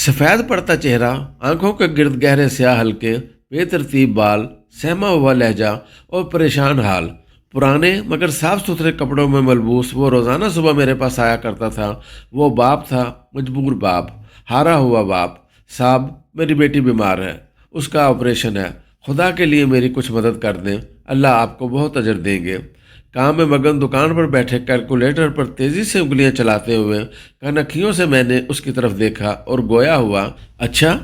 सफ़ेद पड़ता चेहरा, आंखों के गिर्द गहरे स्याह हल्के, बेतरतीब बाल, सहमा हुआ लहजा और परेशान हाल। पुराने मगर साफ सुथरे कपड़ों में मलबूस वो रोज़ाना सुबह मेरे पास आया करता था। वो बाप था, मजबूर बाप, हारा हुआ बाप। साहब, मेरी बेटी बीमार है, उसका ऑपरेशन है, खुदा के लिए मेरी कुछ मदद कर दें, अल्लाह आपको बहुत अजर देंगे। काम में मगन दुकान पर बैठे कैलकुलेटर पर तेज़ी से उंगलियां चलाते हुए कनखियों से मैंने उसकी तरफ देखा और गोया हुआ, अच्छा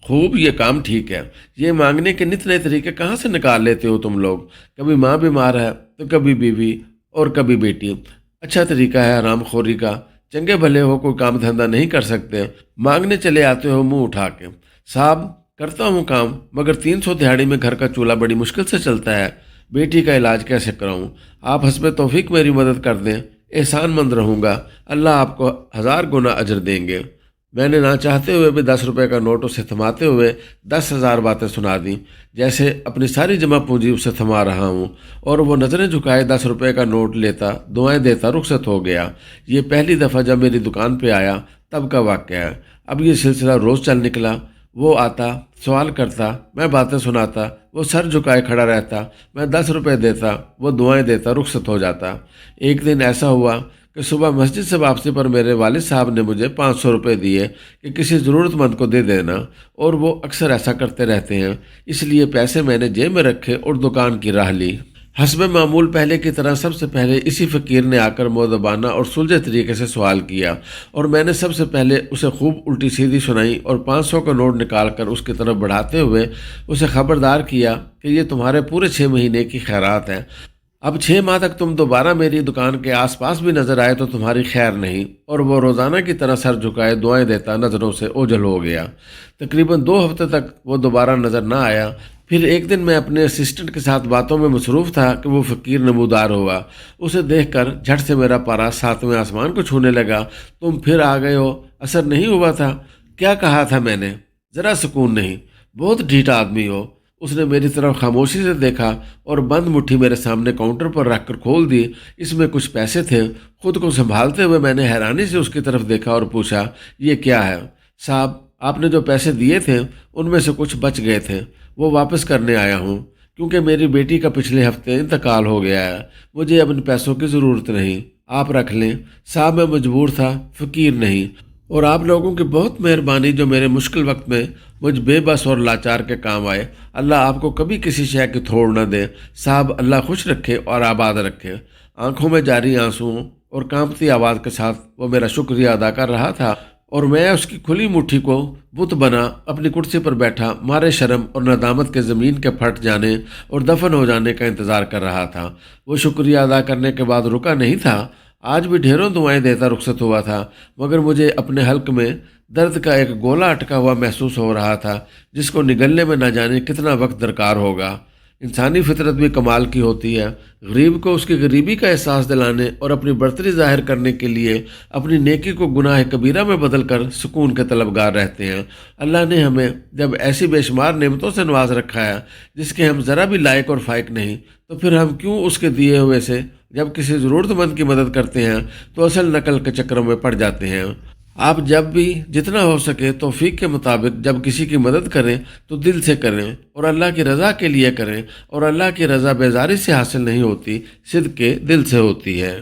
खूब, ये काम ठीक है। ये मांगने के नित नए तरीके कहाँ से निकाल लेते हो तुम लोग? कभी माँ बीमार है तो कभी बीवी और कभी बेटी। अच्छा तरीका है हरामखोरी का। चंगे भले हो, कोई काम धंधा नहीं कर सकते, मांगने चले आते हो मुंह उठा के। साहब, करता हूँ काम, मगर 300 दिहाड़ी में घर का चूल्हा बड़ी मुश्किल से चलता है। बेटी का इलाज कैसे कराऊं? आप हस्बे तौफीक मेरी मदद कर दें, एहसानमंद रहूँगा, अल्लाह आपको 1000 गुना अजर देंगे। मैंने ना चाहते हुए भी 10 रुपए का नोट उसे थमाते हुए 10,000 बातें सुना दी, जैसे अपनी सारी जमा पूंजी उसे थमा रहा हूँ। और वो नज़रें झुकाए 10 रुपए का नोट लेता, दुआएं देता रुखसत हो गया। ये पहली दफ़ा जब मेरी दुकान पे आया तब का वाक़या है। अब ये सिलसिला रोज़ चल निकला। वो आता, सवाल करता, मैं बातें सुनाता, वो सर झुकाए खड़ा रहता, मैं 10 रुपए देता, वो दुआएं देता, रुखसत हो जाता। एक दिन ऐसा हुआ कि सुबह मस्जिद से वापसी पर मेरे वालिद साहब ने मुझे 500 रुपये दिए कि किसी ज़रूरतमंद को दे देना, और वो अक्सर ऐसा करते रहते हैं। इसलिए पैसे मैंने जेब में रखे और दुकान की राह ली। हस्ब मामूल पहले की तरह सबसे पहले इसी फ़कीर ने आकर मुअद्दबाना और सुलझे तरीके से सवाल किया, और मैंने सबसे पहले उसे खूब उल्टी सीधी सुनाई और 500 का नोट निकाल कर उसकी तरफ बढ़ाते हुए उसे खबरदार किया कि ये तुम्हारे पूरे 6 महीने की खैरात है। अब 6 माह तक तुम दोबारा मेरी दुकान के आसपास भी नजर आए तो तुम्हारी खैर नहीं। और वो रोज़ाना की तरह सर झुकाए दुआएं देता नज़रों से ओझल हो गया। तकरीबन 2 हफ्ते तक वो दोबारा नज़र ना आया। फिर एक दिन मैं अपने असिस्टेंट के साथ बातों में मसरूफ़ था कि वो फ़कीर नमूदार हुआ। उसे देखकर झट से मेरा पारा 7वें आसमान को छूने लगा। तुम फिर आ गए हो, असर नहीं हुआ था? क्या कहा था मैंने? ज़रा सुकून नहीं, बहुत ढीठा आदमी हो। उसने मेरी तरफ खामोशी से देखा और बंद मुट्ठी मेरे सामने काउंटर पर रखकर खोल दी। इसमें कुछ पैसे थे। खुद को संभालते हुए मैंने हैरानी से उसकी तरफ देखा और पूछा, ये क्या है? साहब, आपने जो पैसे दिए थे उनमें से कुछ बच गए थे, वो वापस करने आया हूँ, क्योंकि मेरी बेटी का पिछले हफ्ते इंतकाल हो गया है। मुझे अब इन पैसों की ज़रूरत नहीं, आप रख लें। साहब, मैं मजबूर था, फ़कीर नहीं, और आप लोगों की बहुत मेहरबानी जो मेरे मुश्किल वक्त में मुझ बेबस और लाचार के काम आए। अल्लाह आपको कभी किसी शय की थोड़ न दे। साहब, अल्लाह खुश रखे और आबाद रखे। आंखों में जारी आंसुओं और कांपती आवाज़ के साथ वो मेरा शुक्रिया अदा कर रहा था, और मैं उसकी खुली मुट्ठी को बुत बना अपनी कुर्सी पर बैठा मारे शर्म और नदामत के ज़मीन के फट जाने और दफन हो जाने का इंतज़ार कर रहा था। वो शुक्रिया अदा करने के बाद रुका नहीं था। आज भी ढेरों दुआएं देता रुखसत हुआ था, मगर मुझे अपने हल्क में दर्द का एक गोला अटका हुआ महसूस हो रहा था, जिसको निगलने में न जाने कितना वक्त दरकार होगा। इंसानी फितरत भी कमाल की होती है। गरीब को उसकी गरीबी का एहसास दिलाने और अपनी बर्तरी जाहिर करने के लिए अपनी नेकी को गुनाह कबीरा में बदल कर सुकून के तलबगार रहते हैं। अल्लाह ने हमें जब ऐसी बेशुमार नेमतों से नवाज रखा है जिसके हम ज़रा भी लायक और फायक नहीं, तो फिर हम क्यों उसके दिए हुए से जब किसी ज़रूरतमंद की मदद करते हैं तो असल नकल के चक्रों में पड़ जाते हैं। आप जब भी जितना हो सके तौफीक के मुताबिक जब किसी की मदद करें तो दिल से करें और अल्लाह की रज़ा के लिए करें, और अल्लाह की रज़ा बेजारी से हासिल नहीं होती, सिद्क़ के दिल से होती है।